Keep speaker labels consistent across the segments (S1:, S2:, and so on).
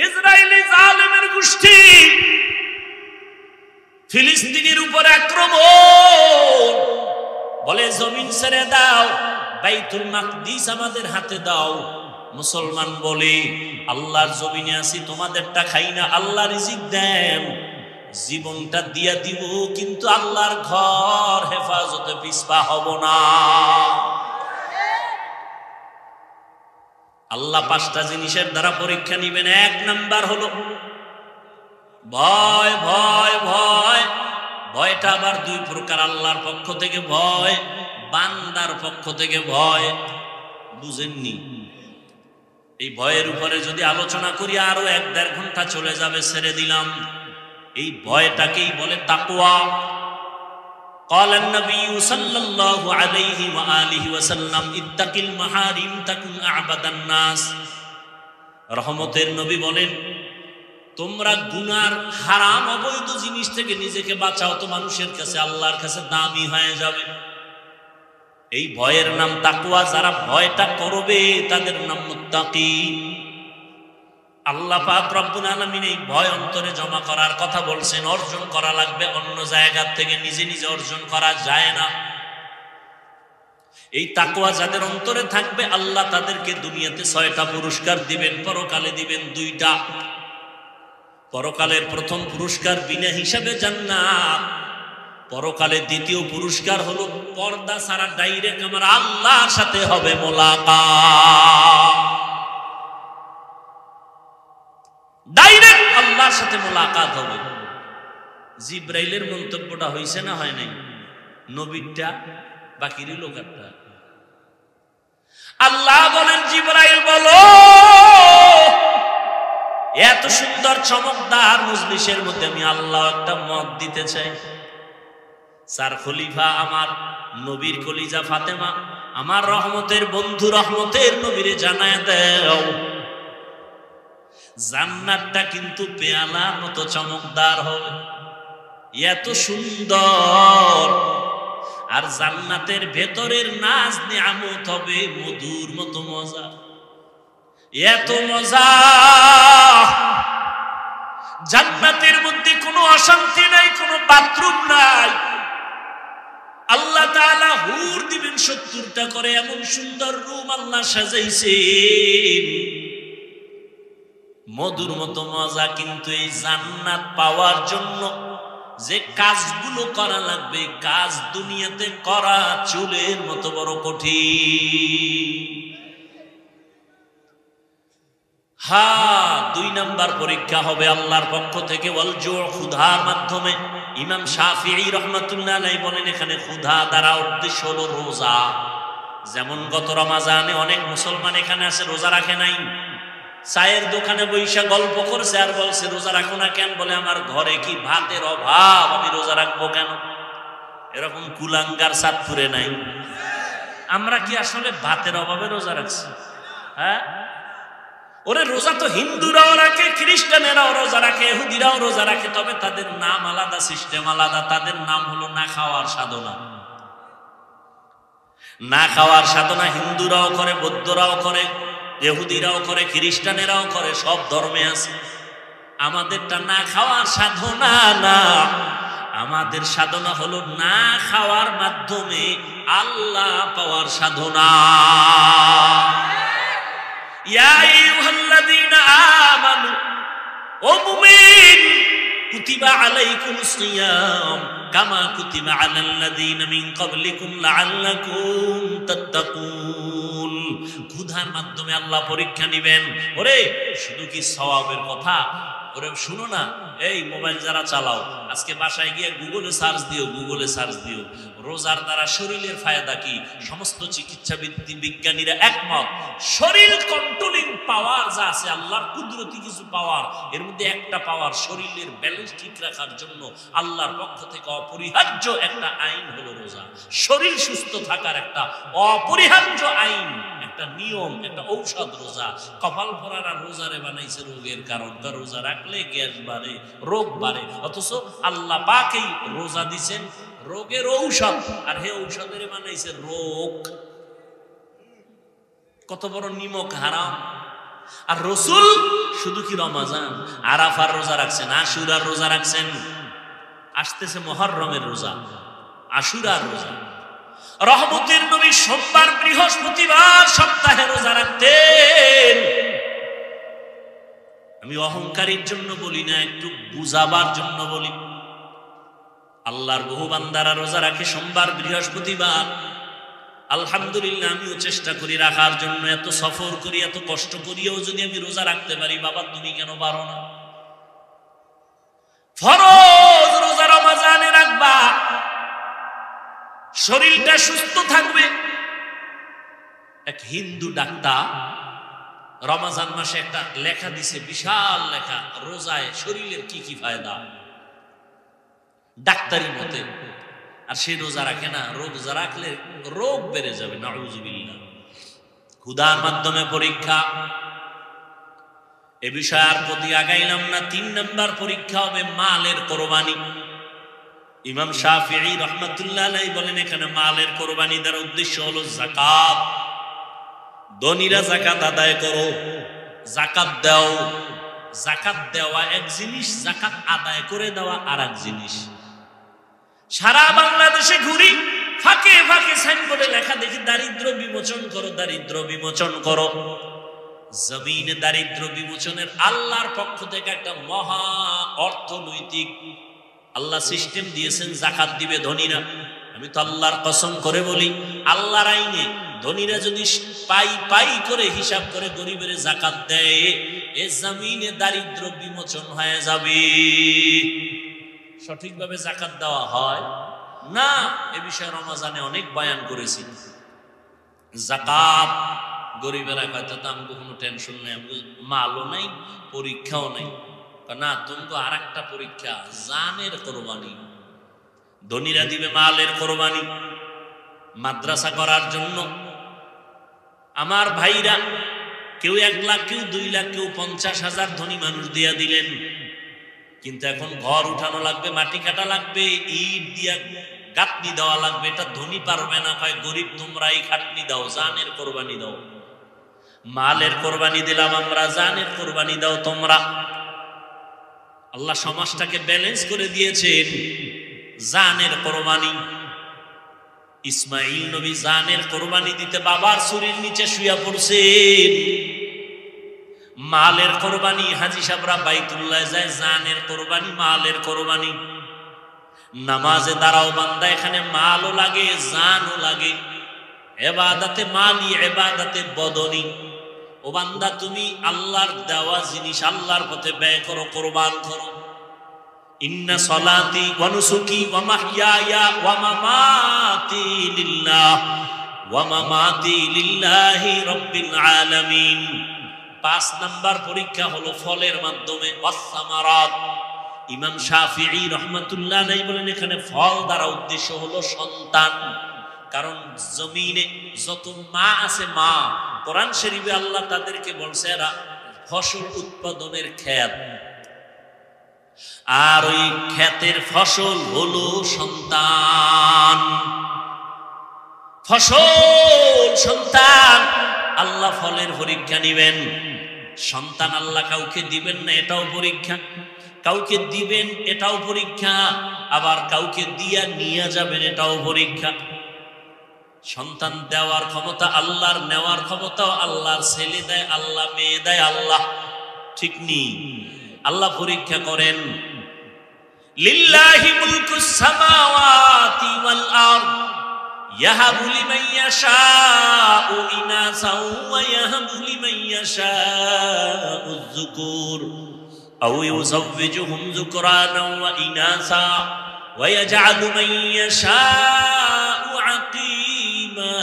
S1: Israeli জালেমের গোষ্ঠী ফিলিস্তিনের উপর আক্রমণ, বলে জমিন ছেড়ে দাও, বাইতুল মাকদিস আমাদের হাতে দাও। মুসলমান বলে আল্লাহর জমিনে আছি, তোমাদেরটা খাই না, আল্লাহ রিজিক দেন, জীবনটা দিয়া দিব, কিন্তু আল্লাহর ঘর হেফাজতে পিছপা হব না। আল্লাহ 5টা জিনিসের দ্বারা পরীক্ষা নিবেন। 1 নাম্বার হলো ভয়। ভয় ভয় ভয়টা আবার 2 প্রকার, আল্লাহর পক্ষ থেকে ভয়, বান্দার পক্ষ থেকে ভয়। বুঝেননি? এই ভয়ের উপরে যদি আলোচনা করি আরো 1-1.5 ঘন্টা চলে যাবে, ছেড়ে দিলাম। এই ভয়টাকেই বলে তাকওয়া। قال النبي صلى الله عليه وآله وسلم اتق المحارم تكن أعبد الناس। রহমতের নবী বলেন, তোমরা গুনার হারাম অবৈধ জিনিস থেকে নিজেকে বাঁচাও, তো মানুষের কাছে আল্লাহর কাছে দামি হয়ে যাবে। এই ভয়ের নাম তাকওয়া। যারা ভয়টা করবে তাদের নাম মুত্তাকি। আল্লাহ পাক রব্বুল আলামিন এই ভয় অন্তরে জমা করার কথা বলছেন। অর্জন করা লাগবে, অন্য জায়গা থেকে নিজে নিজে অর্জন করা যায় না। এই তাকওয়া যাদের অন্তরে থাকবে আল্লাহ তাদেরকে দুনিয়াতে 6টা পুরস্কার দিবেন, পরকালে দিবেন 2টা। পরকালের প্রথম পুরস্কার বিনা হিসাবে জান্নাত, পরকালে দ্বিতীয় পুরস্কার হলো পর্দা ছাড়া ডাইরেক্ট আমার আল্লাহর সাথে হবে মোলাকাত। ডাইরেক্ট আল্লাহর সাথে মোলাকাত হবে। জিব্রাইলের মন্তব্যটা হইছে না হয় নাই? নবীরটা বাকির লোকারটা। আল্লাহ বলেন, জিব্রাইল বলো, এত সুন্দর চমকদার মজলিসের মধ্যে আমি আল্লাহ একটা মত দিতে চাই। 4 খলিফা আমার নবীর কলিজা ফাতেমা, আমার রহমতের বন্ধু রহমতের নবীরে জানায় দাও, জান্নাতটা কিন্তু পেয়ালার মতো চমকদার হবে, এত সুন্দর। আর জান্নাতের ভেতরের নাজ নিয়ামত হবে মধুর মতো মজা, এত মজা। জান্নাতের মধ্যে কোনো অশান্তি নাই, কোনো বাথরুম নাই। আল্লাহ তাআলা হুর দিবেন 70টা করে, এমন সুন্দর রুম আল্লাহ সাজাইছেন, মধুর মতো মজা। কিন্তু এই জান্নাত পাওয়ার জন্য যে কাজগুলো করা লাগবে, কাজ দুনিয়াতে করা চুলের মতো বড় কঠিন। হ্যাঁ, 2 নাম্বার পরীক্ষা হবে আল্লাহর পক্ষ থেকে ওয়াল জু, ক্ষুধার মাধ্যমে। ইমাম শাফিঈ রাহমাতুল্লাহ আলাইহি বলেন, এখানে ক্ষুধা দ্বারা উদ্দেশ্য হলো রোজা। যেমন গত রমাজানে অনেক মুসলমান এখানে আছে রোজা রাখে নাই, চায়ের দোকানে বৈশা গল্প করছে আর বলছে রোজা রাখো না কেন? বলে আমার ঘরে কি ভাতের অভাব, আমি রোজা রাখবো কেন? এরকম কুলাঙ্গার চাঁদপুরে নাই। আমরা কি আসলে ভাতের অভাবে রোজা রাখছি? হ্যাঁ, ওরে রোজা তো হিন্দুরাও রাখে, খ্রিস্টানেরাও রোজা রাখে, ইহুদিরাও রোজা রাখে, তবে তাদের নাম আলাদা, সিস্টেম আলাদা। তাদের নাম হলো না খাওয়ার সাধনা। না খাওয়ার সাধনা হিন্দুরাও করে, বৌদ্ধরাও করে, ইহুদিরাও করে, খ্রিস্টানেরাও করে, সব ধর্মে আছে। আমাদেরটা না খাওয়ার সাধনা না, আমাদের সাধনা হলো না খাওয়ার মাধ্যমে আল্লাহ পাওয়ার সাধনা। ইয়া আইয়ুহাল্লাযীনা আমানু, ও মুমিন, কুতিবা আলাইকুমুস সিয়াম কামা কুতিবা আলাল্লাযীনা মিন ক্বাবলিকুম লাআল্লাকুম তাত্তাকুন। ক্ষুধার মাধ্যমে আল্লাহ পরীক্ষা নিবেন। ওরে শুধু কি সওয়াবের কথা? ওরে শুনো না, এই মোবাইল যারা চালাও, আজকে বাসায় গিয়ে গুগলে সার্চ দিও, গুগলে সার্চ দিও রোজার দ্বারা শরীরের ফায়দা কি। সমস্ত চিকিৎসা বিজ্ঞানীরা একমত, শরীর কন্ট্রোলিং পাওয়ার যা আছে, আল্লাহর কুদরতি কিছু পাওয়ার, এর মধ্যে একটা পাওয়ার শরীরের ব্যালেন্স ঠিক রাখার জন্য আল্লাহর পক্ষ থেকে অপরিহার্য একটা আইন হলো রোজা। শরীর সুস্থ থাকার একটা অপরিহার্য আইন, একটা নিয়ম, একটা ঔষধ রোজা। কপাল ভরারা রোজারে বানাইছে রোগের কারণ, রোজা রাখলে গ্যাস বাড়ে, রোগ বাড়ে, অথচ আল্লাহ পাকেই রোজা দিছেন রোগের ঔষধ, আর হে ঔষধের বানাইছে রোগ। কত বড় নিমক হারাম। আর রাসূল শুধু কি রমজান, আরাফার রোজা রাখছেন, আশুরার রোজা রাখছেন, আসতেছে মুহররমের রোজা, আশুরার রোজা। রহমতের নবী সোমবার বৃহস্পতিবার সপ্তাহে রোজা রাখতেন। আমি অহংকারের জন্য বলি না, একটু বুঝাবার জন্য বলি। আল্লাহর বহু বান্দারা রোজা রাখে সোমবার বৃহস্পতিবার। আলহামদুলিল্লাহ, আমিও চেষ্টা করি রাখার জন্য। এত সফর করি, এত কষ্ট করিও যদি আমি রোজা রাখতে পারি, বাবা তুমি কেন পারো না? ফরজ রোজা রমজানে রাখবা, শরীরটা সুস্থ থাকবে। এক হিন্দু ডাক্তার রমজান মাসে একটা লেখা দিছে, বিশাল লেখা, রোজায় শরীরের কি কি ফায়দা ডাক্তারি মতে। আর সে রোজা রাখে না, রোজা রাখলে রোগ বেড়ে যাবে, নাউযুবিল্লাহ। ক্ষুধার মাধ্যমে পরীক্ষা, এ বিষয়ে আর প্রতি আগাইলাম না। 3 নম্বর পরীক্ষা হবে মালের কোরবানি। ইমাম শাফিঈ রাহমাতুল্লাহ আলাইহি বলেন, এখানে মালের কোরবানি দ্বারা উদ্দেশ্য হলো যাকাত। ধনীরা যাকাত আদায় করো, যাকাত দাও। যাকাত দেওয়া এক জিনিস, যাকাত আদায় করে দেওয়া আর এক জিনিস। সারা বাংলাদেশে ঘুরি, ফাঁকে ফাঁকে সাইনবোর্ডে লেখা দেখি, দারিদ্র বিমোচন করো, দারিদ্র বিমোচন করো। জমিনে দারিদ্র বিমোচনের আল্লাহর পক্ষ থেকে একটা মহা অর্থনৈতিক আল্লাহ সিস্টেম দিয়েছেন, যাকাত দিবে ধনীরা। আমি তো আল্লাহর কসম করে বলি, আল্লাহর আইনে ধনীরা যদি পাই পাই করে হিসাব করে গরিবের যাকাত দেয়, এ জমিনে দারিদ্র বিমোচন হয়ে যাবে। সঠিকভাবে যাকাত দেওয়া হয় না, এ বিষয়ে রমজানে অনেক বয়ান করেছি। যাকাত গরিবেরা কয়তো আমি কোনো টেনশন নেই, মালও নাই, পরীক্ষাও নেই। না, তুমি তো আর একটা পরীক্ষা, জানের কোরবানি। ধনীরা দিবে মালের কোরবানি মাদ্রাসা করার জন্য। আমার ভাইরা কেউ 1 লাখ, কেউ 2 লাখ, কেউ 50,000 ধনী মানুষ দিয়া দিলেন। কিন্তু এখন ঘর উঠানো লাগবে, মাটি কাটা লাগবে, ইট দিয়া গাঁথনি দেওয়া লাগবে। এটা ধনী পারবে না, কয় গরিব তোমরা এই খাটনি দাও, জানের কোরবানি দাও। মালের কোরবানি দিলাম আমরা, জানের কোরবানি দাও তোমরা। আল্লাহ সমাজটাকে ব্যালেন্স করে দিয়েছেন। জানের কোরবানি, ইসমাইল নবী জানের কোরবানি দিতে বাবার ছুরির নিচে শুয়া পড়ছেন। মালের কোরবানি, হাজী সাহেবরা বাইতুল্লাহ যায়, জানের কোরবানি, মালের কোরবানি। নামাজে দাঁড়াও বান্দা, এখানে মালও লাগে, জানও লাগে। ইবাদতে মালি, ইবাদতে বদনি। ও বান্দা, তুমি আল্লাহর দেওয়া জিনিস আল্লাহর পথে ব্যয় করো, কোরবান করো। ইন্না সলাতি ওয়া নুসুকি ওয়া মাহইয়ায়া ওয়া মামাতি লিল্লাহ ওয়া মামাতি লিল্লাহি রাব্বিল আলামিন। 5 নাম্বার পরীক্ষা হলো ফলের মাধ্যমে, ওয়াসসামারাত। ইমাম শাফিঈ রাহমাতুল্লাহ আলাইহি বলেন, এখানে ফল দ্বারা উদ্দেশ্য হলো সন্তান। কারণ জমিনে যত মা আছে, মা, কোরআন শরীফে আল্লাহ তাদেরকে বলছে এরা ফসল উৎপাদনের ক্ষেত, আর ওই ক্ষেতের ফসল হলো সন্তান। ফসল সন্তান, আল্লাহ ফলের পরীক্ষা নিবেন। সন্তান আল্লাহ কাউকে দিবেন না, এটাও পরীক্ষা। কাউকে দিবেন, এটাও পরীক্ষা। আবার কাউকে দিয়া নিয়ে যাবেন, এটাও পরীক্ষা। সন্তান দেওয়ার ক্ষমতা আল্লাহর, নেওয়ার ক্ষমতাও আল্লাহর। ছেলে দেয় আল্লাহ, মেয়ে দেয় আল্লাহ, ঠিক নেই? আল্লাহ পরীক্ষা করেন। লিল্লাহি মুলকুস সামাওয়াতি ওয়াল আরদ ইয়াহাবু লিমান ইয়াশাউ ইনাসাও ওয়া ইয়াহাবু লিমান ইয়াশাউ যুকুর আও ইউযাওবিজুহুম যুকরানা ওয়া ইনাসা ওয়া ইয়াজআলু মান ইয়াশাউ আকিমা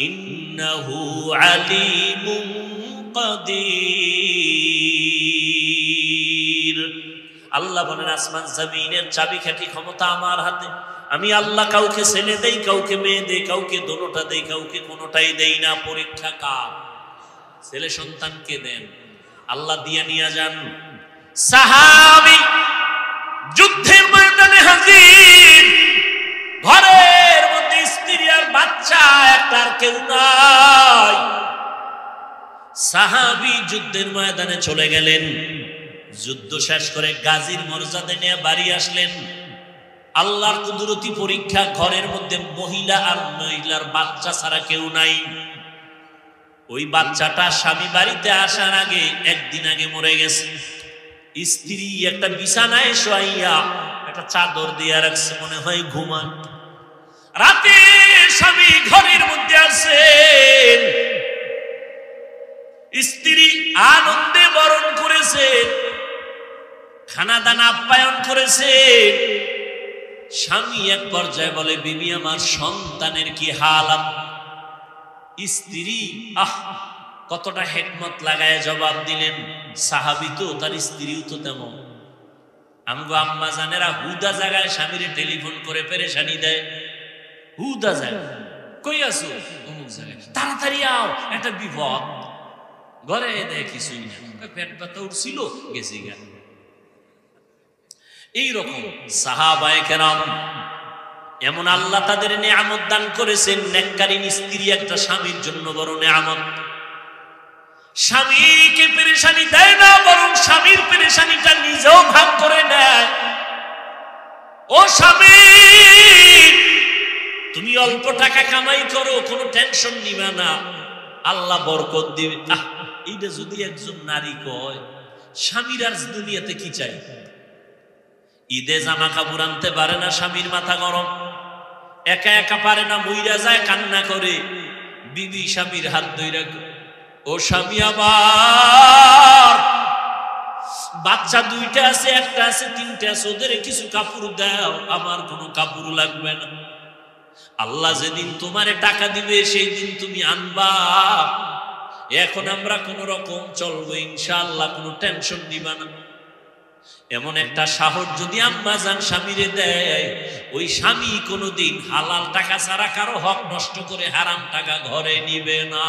S1: ইন্নাহু আলিমুন কাদির। আল্লাহ বলেন, আসমান জমিনের চাবিকাঠি ক্ষমতা আমার হাতে। আমি আল্লাহ কাউকে ছেলে দেই, কাউকে মেয়ে দেই, কাউকে দোনোটা দেই, কাউকে কোনোটাই দেই না। পরীক্ষা কার? ছেলে সন্তানকে দেন, আল্লাহ দিয়ে নিয়ে যান। সাহাবী যুদ্ধের ময়দানে হাজির, ঘরের মধ্যে স্ত্রী আর বাচ্চা, একটা আর কেউ নাই। সাহাবী যুদ্ধের ময়দানে চলে গেলেন, যুদ্ধ শেষ করে গাজীর মর্যাদা নিয়ে বাড়ি আসলেন। আল্লাহর কুদরতি পরীক্ষা, ঘরের মধ্যে মহিলা আর মহিলার বাচ্চা ছাড়া কেউ নাই। ওই বাচ্চাটা স্বামী বাড়িতে আসার আগে একদিন আগে মরে গেছে। স্ত্রী একটা বিছানায় শোয়াইয়া একটা চাদর দিয়ে রাখছে, মনে হয় ঘুমান। রাতে স্বামী ঘরের মধ্যে আছেন, স্ত্রী আনন্দে বরণ করেছে, খানা দানা আপ্যায়ন করেছে। স্বামী এক পর্যায়ে বলে, বিবি আমার সন্তানের কি হাল? স্ত্রী কতটা হিকমত লাগায় জবাব দিলেন। সাহাবী তো, তার স্ত্রীও তো তেমন। আমগো আম্মা জানেরা হুদা জায়গায় স্বামীরে টেলিফোন করে পেরেশানি দেয়। হুদা যায়, কই আছো? অমুক জায়গায়, তাড়াতাড়ি আও, একটা বিপদ। ঘরে দেয় কিছুই না, পেট ব্যথা উঠছিল, গেছি গা। এইরকম সাহাবায়ে কেরাম, এমন আল্লাহ তাদের নিয়ামত দান করেছেন। নেককারী স্ত্রী একটা স্বামীর জন্য বড় নিয়ামত। স্বামীকে পেরেশানি দেয় না, বরং স্বামীর পেরেশানিটা নিজেও ভাগ করে নেয়। ও স্বামী, তুমি অল্প টাকা কামাই করো, কোনো টেনশন নিবে না, আল্লাহ বরকত দিবে। এইটা যদি একজন নারী কয়, স্বামীর আর দুনিয়াতে কি চাই? ঈদে জামা কাপড় আনতে পারে না, স্বামীর মাথা গরম, একা একা পারে না, মইরা যায়, কান্না করে। বিবি স্বামীর হাত ধইরা, ও স্বামী আবার বাচ্চা দুইটা আছে, একটা আছে, তিনটা আছে, ওদের কিছু কাপড় দাও, আমার কোনো কাপড় লাগবে না। আল্লাহ যেদিন তোমারে টাকা দিবে সেই দিন তুমি আনবা। এখন আমরা কোন রকম চলবো ইনশাআল্লাহ, কোনো টেনশন নিবা না। এমন একটা সাহস যদি আম্মা জান স্বামীরে দেয়, ওই স্বামী কোনোদিন হালাল টাকা ছাড়া কারো হক নষ্ট করে হারাম টাকা ঘরে নিবে না।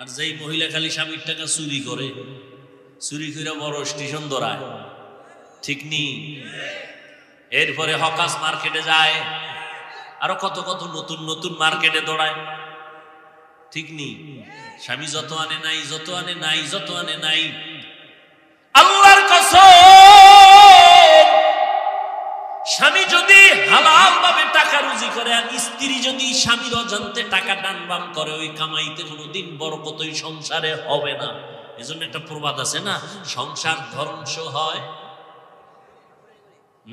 S1: আর যেই মহিলা খালি স্বামীর টাকা চুরি করে, চুরি করে বড় স্টেশন ধরায়, ঠিক নি? এরপরে হকাস মার্কেটে যায়, আরো কত কত নতুন নতুন মার্কেটে দৌড়ায়, ঠিক নি? স্বামী যত আনে নাই, যত আনে নাই, যত আনে নাই। আল্লাহর কসম, স্বামী যদি হালাল ভাবে টাকা রুজি করে, আর স্ত্রী যদি স্বামীর অজান্তে টাকা টানবাম করে, ওই কামাইতে কোনোদিন বরকত ওই সংসারে হবে না। এজন্য একটা প্রবাদ আছে না, সংসার ধ্বংস হয়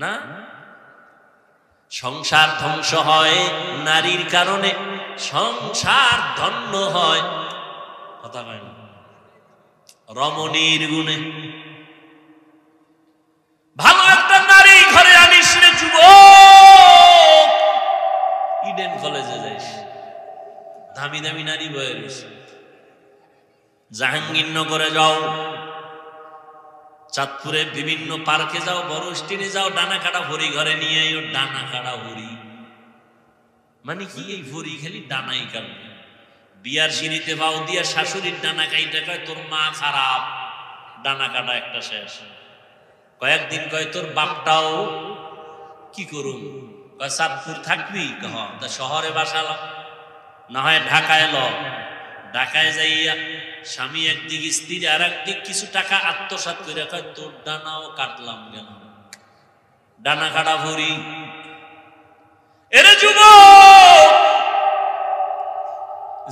S1: না, সংসার ধ্বংস হয় নারীর কারণে, সংসার ধন্য হয় কথা কয় না রমণীর গুণে। ভালো একটা নারী ঘরে আনিস রে যুবক, ইডেন কলেজে যাইস, দামি দামি নারী বয়ে রয়েছে। জাহাঙ্গীরনগরে যাও, চাঁদপুরে বিভিন্ন পার্কে যাও, বড় স্টেনে যাও, ডানা কাটা ভরি ঘরে নিয়ে আইও। ডানা কাটা ভরি মানে কি? এই ভরি খালি ডানাই কাটবে। বিয়ার সিঁড়িতে বাউ দিয়া শাশুড়ির ডানা কাইটা কয়, তোর মা খারাপ, ডানা কাটা একটা শেষ। কয়েকদিন কয়, তোর বাপটাও কি করুম? কয়, চাঁদপুর থাকবি? কহ তা শহরে বাসালাম, না হয় ঢাকায় এলো। ঢাকায় যাইয়া স্বামী একদিক, স্ত্রী আর একদিক, কিছু টাকা আত্মসাৎ করে কয়, তোর ডানাও কাটলাম কেন? ডানা কাটা ভরি। এরে যুবক,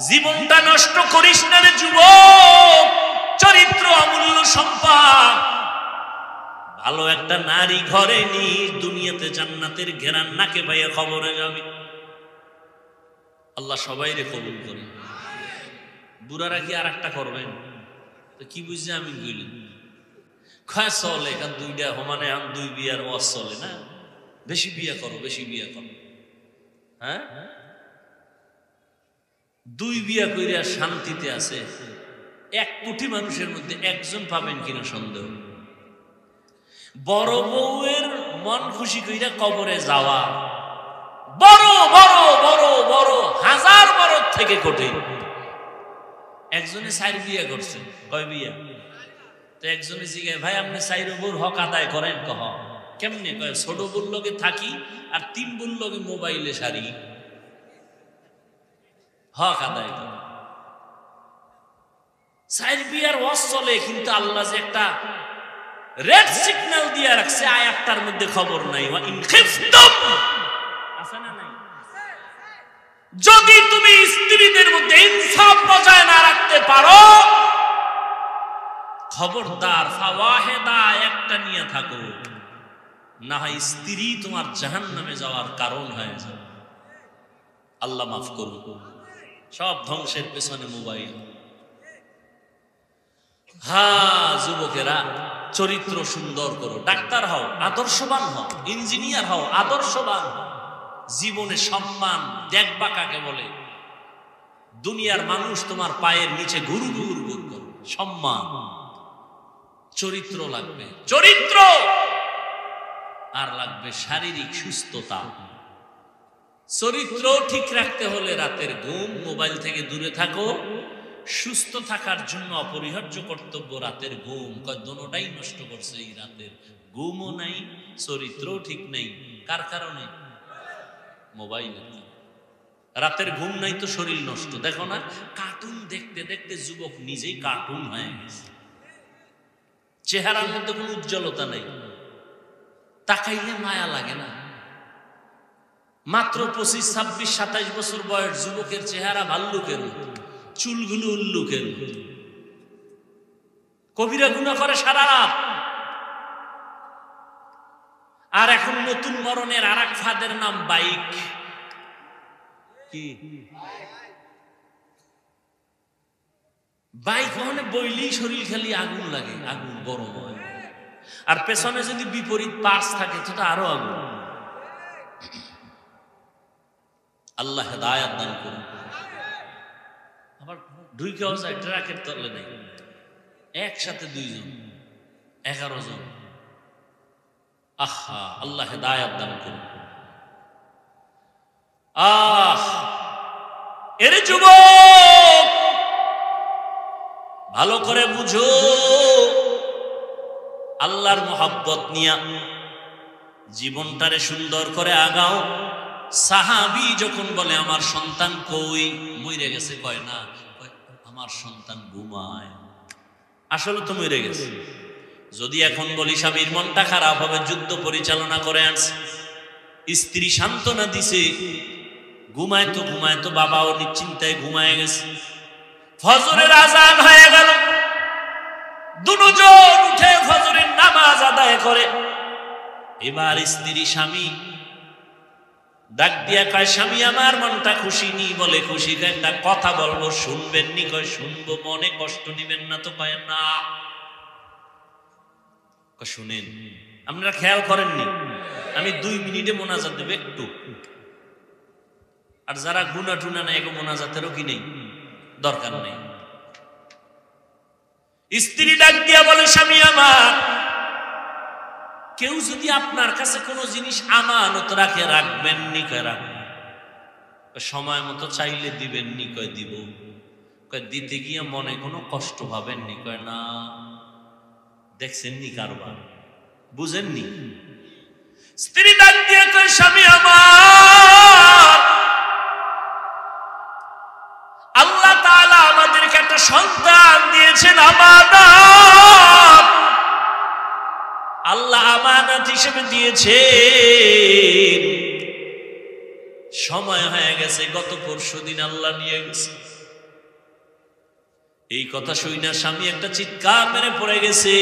S1: জীবনটা নষ্ট করিস না রে যুবক, চরিত্র অমূল্য সম্পদ। ভালো একটা নারী ঘরে নি, দুনিয়াতে জান্নাতের ঘেরান নাকে পাইয়া খবরে যাবে। আল্লাহ সবাই রে কবুল করে। বুড়ারা কি আর একটা করবেন? তো কি বুঝছে আমি কইলেন? খায় চলে, কারণ দুইটা সমানে আম, দুই বিয়ার ওয়াজ চলে না। বেশি বিয়া করো, বেশি বিয়া করো। হ্যাঁ, দুই বিয়া কইরা শান্তিতে আছে। 1 কোটি মানুষের মধ্যে একজন পাবেন কিনা সন্দেহ। বড় বউয়ের মন খুশি কইরা কবরে যাওয়া বড় বড় বড় বড় হাজার বড় থেকে কঠিন। একজনে 4 বিয়া করছে। কয় বিয়া? তো একজনে জিজ্ঞাসা, ভাই আপনি 4 বউর হক আদায় করেন? কহ কেমনে? কয়, ছোট বউর লগে থাকি আর 3 বউর লগে মোবাইলে সারি, হক আদায় করে। সাইড বিয়ার ওয়াজ চলে, কিন্তু আল্লাহ যে একটা রেড সিগন্যাল দিয়ে রাখছে আয়াতটার মধ্যে খবর নাই। ওয়া ইন খিফতুম, আছে না নাই? যদি তুমি স্ত্রীদের মধ্যে ইনসাফ বজায় না রাখতে পারো, খবরদার ফাওয়াহিদা একটা নিয়ে থাকো, না হয় স্ত্রী তোমার জাহান্নামে যাওয়ার কারণ হয়ে যাবে। আল্লাহ মাফ করুন। সব ধ্বংসের পেছনে মোবাইল। হ্যাঁ যুবকেরা, চরিত্র সুন্দর করো, ডাক্তার হও, আদর্শবান হও, ইঞ্জিনিয়ার হও, আদর্শবান হও। জীবনে সম্মান দেখবা কাকে বলে? দুনিয়ার মানুষ তোমার পায়ের নিচে গুরু গুরু গুরু করো। সম্মান, চরিত্র লাগবে, চরিত্র। আর লাগবে শারীরিক সুস্থতা। চরিত্র ঠিক রাখতে হলে রাতের ঘুম, মোবাইল থেকে দূরে থাকো। সুস্থ থাকার জন্য অপরিহার্য কর্তব্য রাতের ঘুম। দুটোটাই নষ্ট করছে এই রাতের ঘুমও নাই, চরিত্রও ঠিক নেই। কার কারণে? মোবাইল। রাতের ঘুম নাই তো শরীর নষ্ট। দেখো না, কার্টুন দেখতে দেখতে যুবক নিজেই কার্টুন হয়ে গেছে। চেহারার মধ্যে কোনো উজ্জ্বলতা নেই, তাকাইলে মায়া লাগে না। মাত্র 25, 26, 27 বছর বয়স যুবকের চেহারা ভাল্লুকের মতো, চুলগুলো উল্লুকের মতো। কবিরা গুনাহ করে সারা রাত। আর এখন নতুন মরণের আর এক ফাঁদের নাম বাইক। কি বাইক? মানে বইলেই শরীর খালি আগুন লাগে, আগুন গরম হয়। আর পেছনে যদি বিপরীত পার্স থাকে তো আরো আগুন। আল্লাহ হেদায়েত দান করুন। আবার ঢুকেও যায় ট্রাকের তলে নেই, একসাথে 2 জন, 11 জন। আহা, আল্লাহ হেদায়েত দান করুন। এরে যুবক, ভালো করে বুঝো, আল্লাহর মোহাব্বত নিয়া জীবনটারে সুন্দর করে আগাও। সাহাবী যখন বলে আমার সন্তান কই, মরে গেছে, কয় না, আমার সন্তান ঘুমায়। আসলে তো মরে গেছে। যদি এখন বলি স্বামীর মনটা খারাপ হবে, যুদ্ধ পরিচালনা করে আনছে, স্ত্রী সান্ত্বনা দিছে, ঘুমায় তো বাবাও নিশ্চিন্তায় ঘুমায় গেছে। ফজরের আজান হয়ে গেল, দুজন উঠে ফজরের নামাজ আদায় করে। এবার স্ত্রী স্বামী ডাক দিয়া কয়, স্বামী আমার মনটা খুশি নি। বলে খুশি, একটা কথা বলবো, শুনবেন নি? কয় শুনবো। মনে কষ্ট নিবেন না তো? কয় না। শুনেন, আপনারা খেয়াল করেননি, আমি 2 মিনিটে মোনাজাত দেব একটু। আর যারা গুনা টুনা নেই, এগো মোনাজাতেরও কি নেই, দরকার নেই। স্ত্রী ডাক দিয়া বলে, স্বামী আমার, কেউ যদি আপনার কাছে কোনো জিনিস আমানত রাখে, রাখবেন নি? কয় রাখবেন। সময় মতো চাইলে দিবেন নি? কয় দিব। কয় দিতে গিয়ে মনে কোনো কষ্ট পাবেন নি? কয় না। দেখছেন নি কারবার, বুঝেননি? স্ত্রী ডাক দিয়ে কয়, স্বামী আমার, আল্লাহ তাআলা আমাদেরকে একটা সন্তান দিয়েছেন, আমানত। আল্লাহ আমানত হিসেবে দিয়েছেন। সময় হয়ে গেছে, গত পরশুদিন আল্লাহ নিয়ে গেছে। এই কথা শুই না স্বামী একটা চিৎকার মেরে পড়ে গেছে।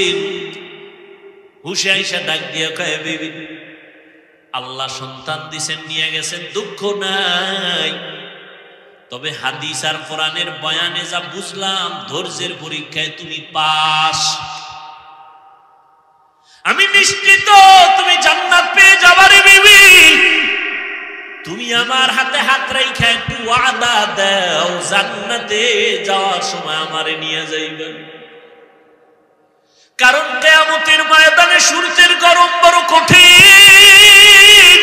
S1: হুশে আইসা ডাক দিয়ে কয়, বিবি, আল্লাহ সন্তান দিছেন, নিয়ে গেছেন, দুঃখ নাই। তবে হাদিস আর কোরআনের বয়ানে যা বুঝলাম, ধৈর্যের পরীক্ষায় তুমি পাস। আমি নিশ্চিত তুমি জান্নাত পেয়ে যাবারে বিবি। তুমি আমার হাতে হাত রেখে একটু ওয়াদা দাও, জান্নাতে যাওয়ার সময় আমারে নিয়ে যাইবেন। কারণ কিয়ামতের ময়দানে সূর্যের গরম বড় কঠিন।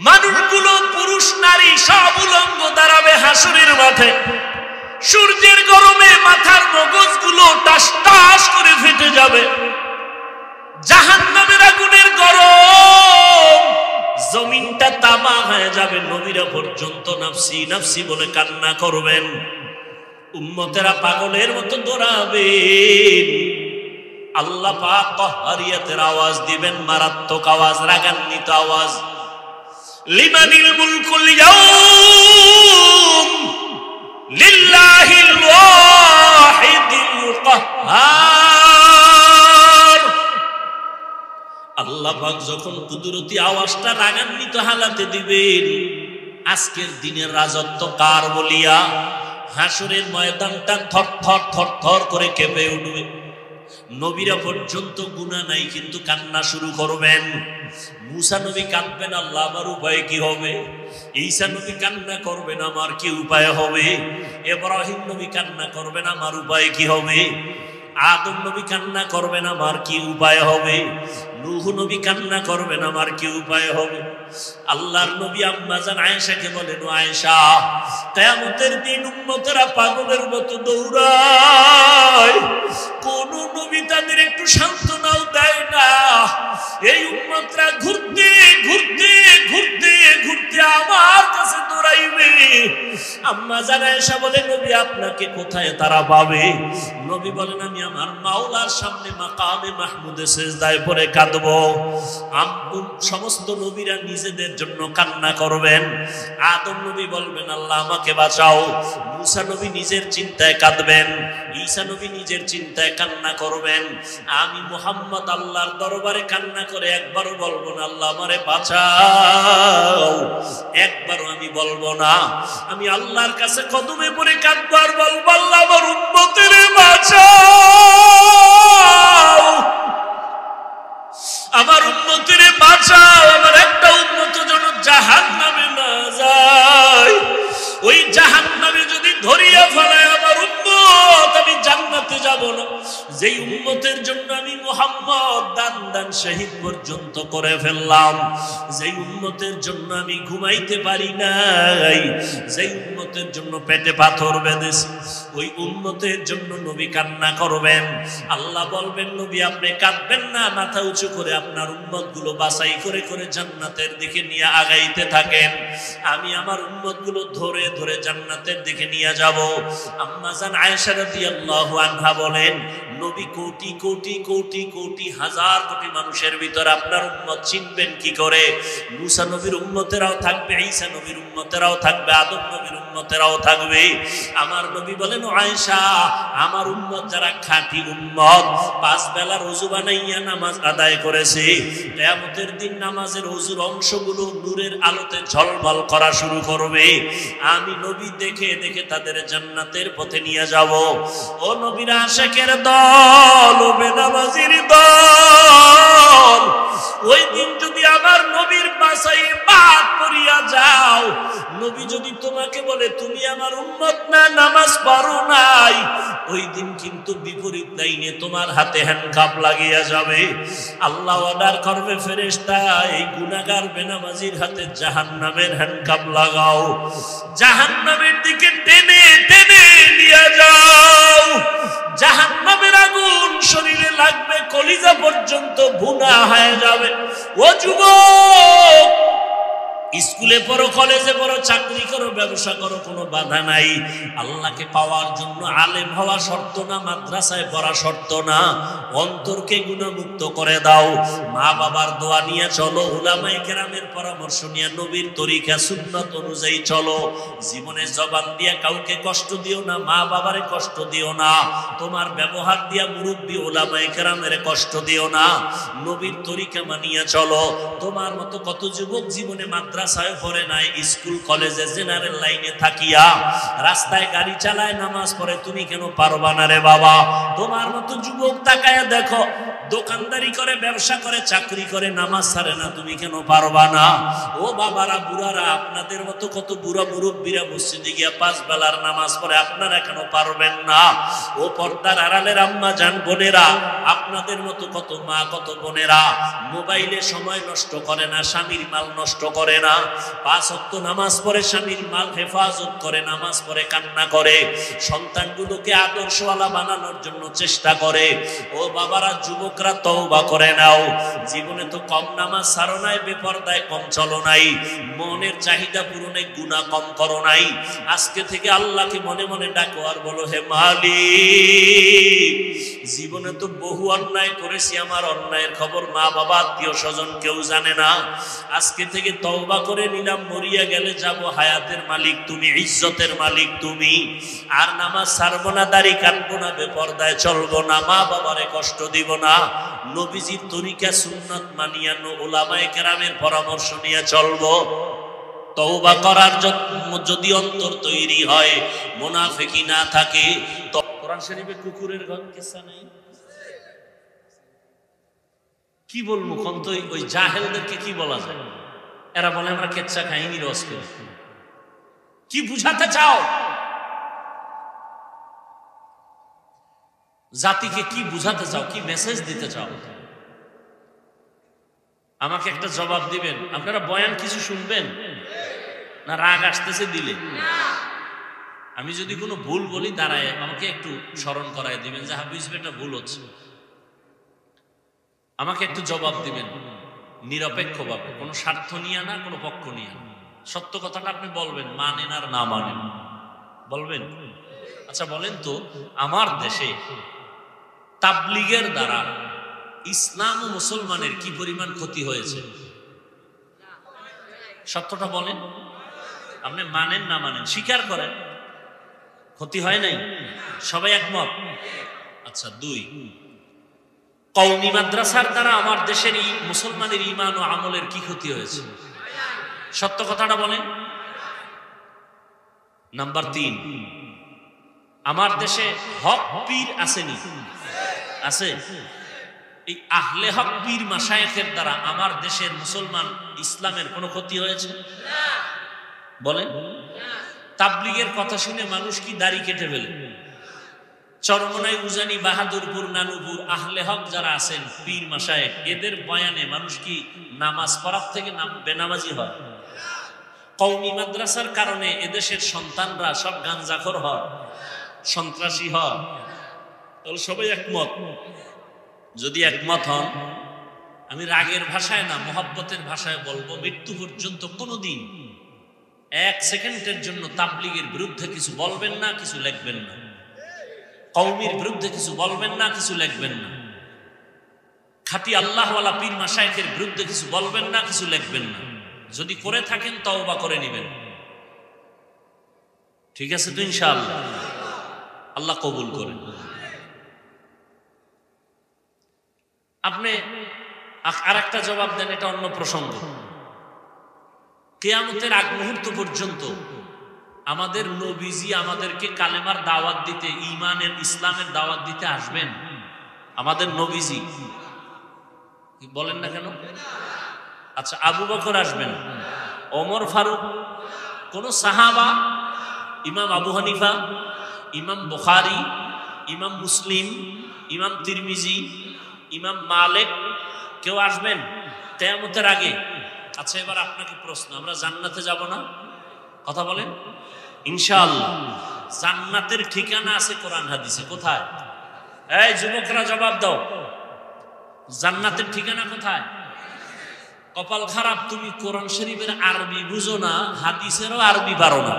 S1: মানুষগুলো, পুরুষ নারী সব উলঙ্গ দাঁড়াবে হাসরের মাঠে। সূর্যের গরমে মাথার মগজগুলো টাস টাস করে ফেটে যাবে। জাহান্নামের আগুনের গরম, জমিনটা তামা হয়ে যাবে। নবীরা পর্যন্ত নাফসি নাফসি বলে কান্না করবেন। উম্মতেরা পাগলের মতো দৌড়াবে, আল্লাহ পাক কহরিয়াতের আওয়াজ দিবেন, মারাত্মক আওয়াজ, রাগান্বিত আওয়াজ। লিমানিল মুলকুল ইয়াউম লিল্লাহিল ওয়াহিদিল কাহ্হার। আল্লাহ পাক যখন কুদরতি আওয়াজটা রাগান্বিত হালাতে দিবেন, আজকের দিনের রাজত্ব কার বলিয়া হাসরের ময়দানটা থরথর থরথর করে কেঁপে উঠবে। নবীরা পর্যন্ত গুনাহ নাই কিন্তু কান্না শুরু করবেন। মুসা নবী কাঁদবেন, আল্লাহ আমার উপায় কি হবে? ঈসা নবী কান্না করবেন, আমার কি উপায় হবে? ইব্রাহিম নবী কান্না করবেন, আমার উপায় কি হবে? আদম নবী কান্না করবেন, আমার কি উপায় হবে? নূহ নবী কান্না করবেন, আমার কি উপায় হবে? আল্লাহর নবী আম্মা জান আয়েশাকে বলেন, ও আয়েশা, কিয়ামতের দিন উম্মতেরা পাগলের মতো দৌড়ায়, কোন নবী তাদের একটু সান্ত্বনাও দেয় না। এই উম্মতরা ঘুরতে ঘুরতে ঘুরতে ঘুরতে আমার কাছে দৌড়াইবে। আম্মা জান আয়েশা বলে, নবী আপনাকে কোথায় তারা পাবে? নবী বলেন, আমি আমার মাওলার সামনে মাকামে মাহমুদে সিজদায় পড়ে কাঁদবো। সমস্ত নবীরা নিজেদের জন্য কান্না করবেন। আদম নবী বলবেন, আল্লাহ আমাকে বাঁচাও। মুসা নবী নিজের চিন্তায় কাঁদবেন। ঈসা নবী নিজের চিন্তায় কান্না করবেন। আমি মুহাম্মদ আল্লাহর দরবারে কান্না করে একবারও বলবো না, আল্লাহ আমারে বাঁচাও। একবারও আমি বলবো না। আমি আল্লাহর কাছে কদমে পড়ে কাঁদবো আর বলবো, আল্লাহ আমার উম্মতের বাঁচাও, আমার উম্মতের বাঁচাও। আমার একটা উম্মত যেন জাহান্নামে না যায়। ওই জাহান্নামে যদি ধরিয়া ফেলায় আমার উম্মত, আমি জান্নাতে যাব না। যেই উম্মতের জন্য আমি মুহাম্মদ দান শহীদ পর্যন্ত করে ফেললাম, যেই উম্মতের জন্য আমি ঘুমাইতে পারি নাই, যেই উম্মতের জন্য পেটে পাথর বেঁধেছি, ওই উম্মতের জন্য নবী কান্না করবেন। আল্লাহ বলবেন, নবী আপনি কাঁদবেন না, মাথা উঁচু করে আপনার উম্মত গুলো বাছাই করে করে জান্নাতের দিকে নিয়ে আগাইতে থাকেন। আমি আমার উম্মত গুলো ধরে ধরে জান্নাতের দিকে নিয়ে যাব। আম্মা জান আয়েশা রাদিয়াল্লাহু আনহা বলেন, নবী কোটি কোটি কোটি কোটি হাজার কোটি মানুষের ভিতরে আপনার উম্মত চিনবেন কি করে? মুসা নবীর উম্মতেরাও থাকবে, ঈসা নবীর উম্মতেরাও থাকবে, আদম নবীর উম্মতেরাও থাকবে। আমার নবী বলেন, ও আয়েশা, আমার উম্মত যারা খাঁটি উম্মত, পাঁচ বেলার ওযু বানাইয়া নামাজ আদায় করেছে, কিয়ামতের দিন নামাজের ওযুর অংশগুলো নূরের আলোতে ঝলমল করা শুরু করবে। আমি নবী দেখে দেখে তাদের জান্নাতের পথে নিয়ে যাব। ও নবীর আশিকের দল, ও বেনামাজির দল, ওই দিন যদি আমার নবীর বাসায় বাদ পড়িয়া যাও, নবী যদি তোমাকে বলে তুমি আমার উম্মত না, নামাজ পড়ো নাই, ওই দিন কিন্তু বিপরীত লাইনে তোমার হাতে হ্যান্ডকাপ লাগিয়া যাবে। আল্লাহ অর্ডার করবে, ফেরেশতা এই গুনাহগার বেনামাজির হাতে জাহান্নামের হ্যান্ডকাপ লাগাও, জাহান্নামের দিকে টেনে টেনে নিয়ে যাও। জাহান্নামের আগুন শরীরে লাগবে, কলিজা পর্যন্ত ভুনা হয়ে যাবে। ও যুবক, স্কুলে পড়ো, কলেজে পড়ো, চাকরি করো, ব্যবসা করো, কোনো বাধা নাই। আল্লাহকে পাওয়ার জন্য আলেম হওয়া শর্ত না, মাদ্রাসায় পড়া শর্ত না। অন্তরকে গুনাহমুক্ত করে দাও, মা বাবার দোয়া নিয়ে চলো, উলামায়ে কেরামের পরামর্শ নিয়ে নবীর তরিকা সুন্নাত অনুযায়ী চলো। জীবনে জবান দিয়া কাউকে কষ্ট দিও না, মা বাবারে কষ্ট দিও না, তোমার ব্যবহার দিয়া মুরব্বী উলামায়ে কেরামের কষ্ট দিও না। নবীর তরিকা মানিয়া চলো। তোমার মতো কত যুবক জীবনে মাদ্রাসায় পড়ে নাই, স্কুল কলেজে জেনারেল লাইনে থাকিয়া রাস্তায় গাড়ি চালায়, নামাজ পড়ে, তুমি কেন পারবা না রে বাবা? তোমার মতো যুবক তাকায়া দেখো, দোকানদারি করে, ব্যবসা করে, চাকরি করে, নামাজ ছাড়ে না, তুমি কেন পারবা না? ও বাবারা, বুড়ারা, আপনাদের মতো কত বুড়া মুরব্বীরা মসজিদে গিয়া পাঁচ বেলার নামাজ পড়ে, আপনারা কেন পারবেন না? ও পর্দার আড়ালের আম্মা জান বোনেরা, আপনাদের মতো কত মা, কত বোনেরা মোবাইলে সময় নষ্ট করে না, স্বামীর মাল নষ্ট করে না, 5 ওয়াক্ত নামাজ পড়ে, স্বামীর মাল হেফাজত করে, নামাজ পড়ে, কান্না করে, সন্তানগুলোকে আদর্শওয়ালা বানানোর জন্য চেষ্টা করে। ও বাবারা, যুবকরা তওবা করে নাও। জীবনে তো কম নামাজ ছাড়ো নাই, বেপরদায় কম চলো নাই, মনের চাহিদা পূরণে গুনাহ কম করো নাই। আজকে থেকে আল্লাহকে মনে মনে ডাকো আর বলো, হে মালিক, জীবনে তো বহু অন্যায় করেছি, আমার অন্যায়ের খবর মা বাবা আত্মীয় স্বজন কেউ জানে না। আজকে থেকে তওবা করে নিলাম, মরিয়া গেলে যাব, হায়াতের মালিক তুমি, ইজ্জতের মালিক তুমি। আর নামাজ ছাড়বো না, দাড়ি কাটবো না, বেপরদায় চলবো না, মা বাবারে কষ্ট দিব না, নবীজির তরিকা সুন্নাত মানিয়া, উলামায়ে কেরামের পরামর্শ নিয়ে চলবো। তওবা করার যদি অন্তর তৈরি হয়, মুনাফিকি না থাকে। কোরআন শরীফে কুকুরের গান কিসা নেই? কি বলবো কোন তো, ওই জাহেলদেরকে কি বলা যায়? এরা বলে আমরা কেচ্ছা খাইনি, রস করি। কি বুঝাতে চাও? জাতিকে কি বুঝাতে চাও? কি মেসেজ দিতে চাও? আমাকে একটা জবাব দিবেন। আপনারা বয়ান কিছু শুনবেন না রাগ আসতেছে দিলে? আমি যদি কোনো ভুল বলি দাঁড়ায় আমাকে একটু স্মরণ করায় দিবেন যে হাফিজ এটা ভুল হচ্ছে। আমাকে একটু জবাব দিবেন নিরপেক্ষভাবে, কোনো স্বার্থ নিয়ে না, কোনো পক্ষ নিয়ে না। সত্য কথাটা আপনি বলবেন, মানেন আর না মানেন বলবেন। আচ্ছা বলেন তো, আমার দেশে তাবলীগের দ্বারা ইসলাম ও মুসলমানের কি পরিমাণ ক্ষতি হয়েছে? সত্যটা বলেন। আপনি মানেন না মানেন, স্বীকার করেন, ক্ষতি হয় নাই? সবাই একমত? আচ্ছা, 2, কওমি মাদ্রাসার দ্বারা আমার দেশের মুসলমানের ঈমান ও আমলের কি ক্ষতি হয়েছে? সত্য কথাটা বলেন। নাম্বার 3, আমার দেশে হক পীর আসেনি? আছে। এই আহলে হক পীর মাশায়েখের দ্বারা আমার দেশের মুসলমান ইসলামের কোনো ক্ষতি হয়েছে? বলেন। তাবলীগের কথা শুনে মানুষ কি দাড়ি কেটে ফেলে? চরমনাই, উজানি, বাহাদুরপুর, নানুপুর আহলে হক যারা আছেন পীর মাশায়েখ, এদের বয়ানে মানুষ কি নামাজ পড়ার থেকে বেনামাজি হয়? কওমি মাদ্রাসার কারণে এদেশের সন্তানরা সব গাঞ্জাখোর হয়, সন্ত্রাসী হয়। তাহলে সবাই একমত? যদি একমত হন, আমি রাগের ভাষায় না, মহব্বতের ভাষায় বলবো, মৃত্যু পর্যন্ত কোনোদিন 1 সেকেন্ডের জন্য তাবলীগের বিরুদ্ধে কিছু বলবেন না, কিছু লিখবেন না। কওমির বিরুদ্ধে কিছু বলবেন না, কিছু লিখবেন না। খাঁটি আল্লাহওয়ালা পীর মাশায়েখের বিরুদ্ধে কিছু বলবেন না, কিছু লিখবেন না। যদি করে থাকেন তওবা করে নেবেন। ঠিক আছে তো? ইনশাআল্লাহ আল্লাহ কবুল করেন। আপনি আরেকটা জবাব দেন, এটা অন্য প্রসঙ্গ। কিয়ামতের আগ মুহূর্ত পর্যন্ত আমাদের নবীজি আমাদেরকে কালেমার দাওয়াত দিতে, ঈমানের, ইসলামের দাওয়াত দিতে আসবেন? আমাদের নবীজি বলেন না কেন? আচ্ছা, আবু বকর আসবেন, ওমর ফারুক, কোন সাহাবা, ইমাম আবু হানিফা, ইমাম বুখারী, ইমাম মুসলিম, ইমাম তিরমিজি, ইমাম মালিক কেউ আসবেন কিয়ামতের আগে? আচ্ছা, এবার আপনাকে প্রশ্ন, আমরা জান্নাতে যাব না? কথা বলেন। ইনশাআল্লাহ। জান্নাতের ঠিকানা আছে কোরআন হাদিসে। কোথায়? এই যুবকরা জবাব দাও, জান্নাতের ঠিকানা কোথায়? কপাল খারাপ, তুমি কোরআন শরীফের আরবি বুঝো না, হাদিসেরও আরবি পারো না।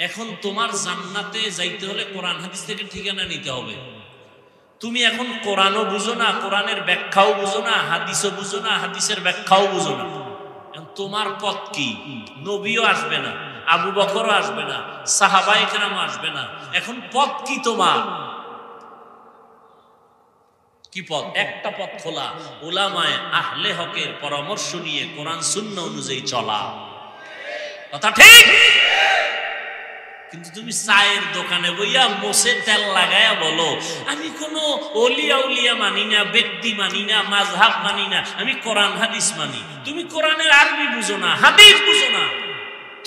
S1: এখন তোমার জান্নাতে যাইতে হলে কোরআন হাদিস থেকে ঠিকানা নিতে হবে। তুমি এখন কোরআনও বুঝো না, কোরআনের ব্যাখ্যাও বুঝো না, হাদিসও বুঝো না, হাদিসের ব্যাখ্যাও বুঝো না। তোমার পথ কি? নবীও আসবে না, আবু বকরও আসবে না, সাহাবায়ে কেরামও আসবে না। এখন পথ কি তোমার? কি পথ? একটা পথ খোলা, উলামায়ে আহলে হকের পরামর্শ নিয়ে কোরআন সুন্নাহ অনুযায়ী চলা। কথা ঠিক? কিন্তু তুমি চায়ের দোকানে বইয়া মোষে তেল লাগায়া বলো আমি কোনো ওলিয়া উলিয়া মানি না, ব্যক্তি মানি না, মাযহাব মানি না, আমি কোরআন হাদিস মানি। তুমি কোরআনের আরবি বুঝো না, হাদিস বুঝো না।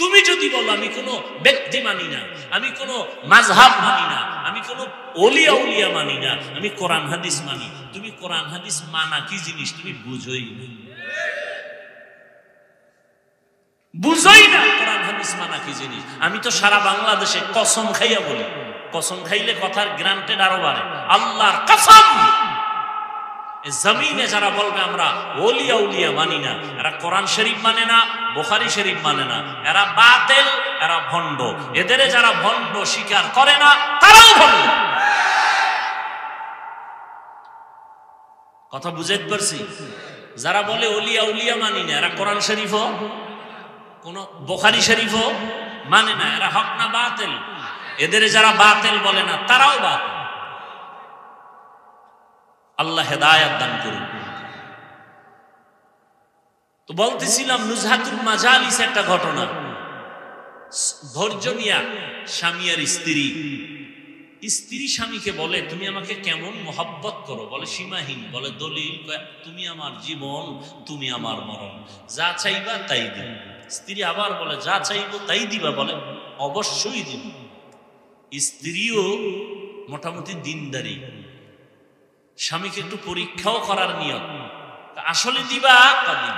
S1: তুমি যদি বলো আমি কোনো ব্যক্তি মানি না, আমি কোনো মাযহাব মানি না, আমি কোনো ওলিয়া উলিয়া মানি না, আমি কোরআন হাদিস মানি, তুমি কোরআন হাদিস মানা কি জিনিস তুমি বুঝোই না। বুঝই না কোরআন হাদিস মানা কি জিনিস। আমি তো সারা বাংলাদেশে কসম খাইয়া বলি, কসম খাইলে কথার গ্রান্টেড আরো বাড়ে। আল্লাহর কসম, জমিনে যারা বলবে আমরা ওলিয়া উলিয়া মানি না, এরা কোরআন শরীফ মানে না, বুখারী শরীফ মানে না, এরা বাতিল, এরা ভণ্ড। এদের যারা ভণ্ড স্বীকার করে না তারাও ভণ্ড। কথা বুঝাইতে পারছি? যারা বলে ওলিয়া উলিয়া মানি না, এরা কোরআন শরীফও কোন বুখারী শরীফও মানে না, এরা হক না বাতিল। এদের যারা বাতিল বলে না তারাও বাতিল। আল্লাহ হেদায়েত দান করুন। তো বলতেছিলাম নুজহাতুল মাজালিস একটা ঘটনা। ধৈর্য নিয়া স্বামী আর স্ত্রী, স্ত্রী স্বামীকে বলে তুমি আমাকে কেমন মহব্বত করো, বলে সীমাহীন। বলে দলিল, তুমি আমার জীবন, তুমি আমার মরণ, যা চাইবা তাই দিব। স্ত্রী আবার বলে যা চাইবো তাই দিবা, বলে অবশ্যই দিব। স্ত্রীও মোটামুটি দিনদারি, স্বামীকে একটু পরীক্ষাও করার নিয়ত, আসলে দিবা কদিন,